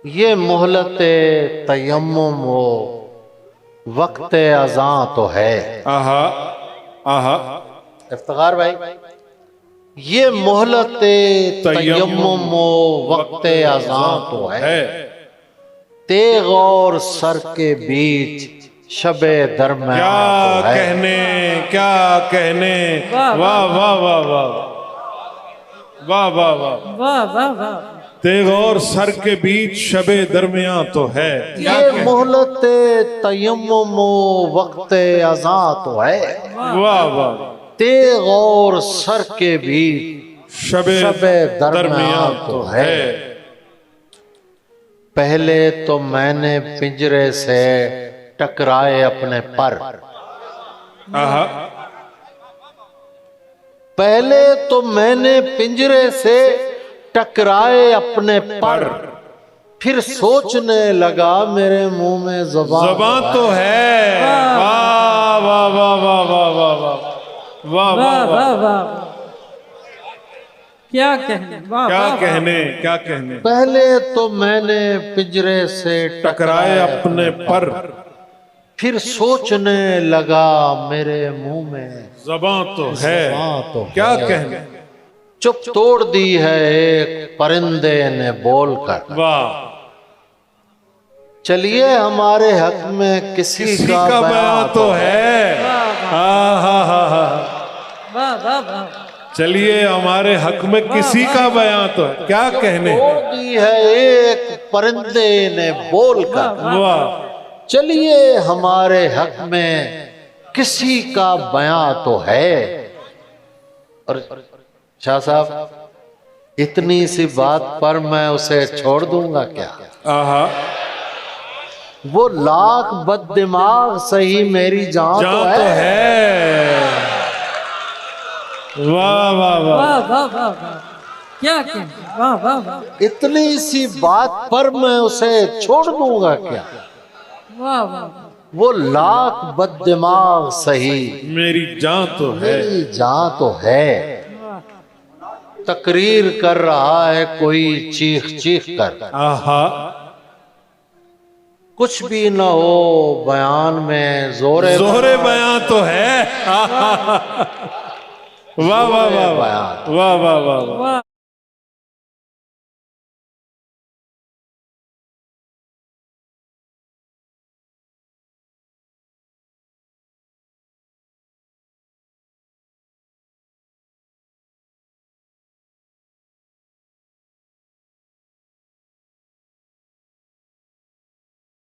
یہ مہلت تیمم و وقت اذاں تو ہے۔ آہا آہا افتخار بھائی، یہ مہلت تیمم و وقت اذاں تو ہے، تیغ اور سر کے بیچ شب درمیاں کیا تو ہے۔ کہنے کیا کہنے، واہ واہ واہ واہ واہ واہ واہ، واہ واہ واہ، تیغ اور سر کے بیچ شب درمیاں تو ہے۔ یہ مہلت تیمم و وقت اذاں تو ہے، واہ واہ، تیغ اور سر کے بیچ شب درمیاں تو ہے۔ پہلے تو میں نے پنجرے سے ٹکرائے اپنے پر، آہا، پہلے تو میں نے پنجرے سے ٹکرائے اپنے پر، پھر سوچنے لگا میرے منہ میں زبان تو ہے۔ واہ واہ واہ واہ واہ واہ واہ واہ واہ واہ، واہ واہ، کیا کہنے، واہ کیا واہ، کہنے کیا کہنے، پہلے تو میں نے پنجرے سے ٹکرائے اپنے پر، پھر سوچنے لگا میرے منہ میں زبان تو ہے، زبان تو کیا ہے۔ کہنے، چپ توڑ دی ہے ایک پرندے نے بول کر، واہ، چلیے ہمارے حق میں کسی کسی کا کا بیان تو ہے۔ آہا ہا ہا، واہ واہ واہ، چلیے ہمارے حق میں کسی کا بیان تو ہے، کیا کہنے، توڑ دی ہے ایک پرندے نے بول کر، واہ، چلیے ہمارے حق میں کسی کا بیان تو ہے۔ اور شاہ صاحب، اتنی سی بات پر میں اسے چھوڑ دوں گا کیا؟ آہا، وہ لاکھ بد دماغ سہی میری جان جان تو تو ہے۔ ہے۔ واہ واہ واہ، واہ واہ واہ واہ، کیا کہنے، واہ واہ واہ، اتنی سی بات پر میں اسے چھوڑ دوں گا کیا؟ واہ واہ، وہ لاکھ بد دماغ سہی میری جان تو ہے۔ میری جان تو ہے۔ تقریر کر رہا ہے کوئی چیخ چیخ کر، آہا، کچھ بھی نہ ہو بیان میں زور زہر بیان تو ہے۔ واہ واہ واہ واہ واہ واہ واہ واہ، واہ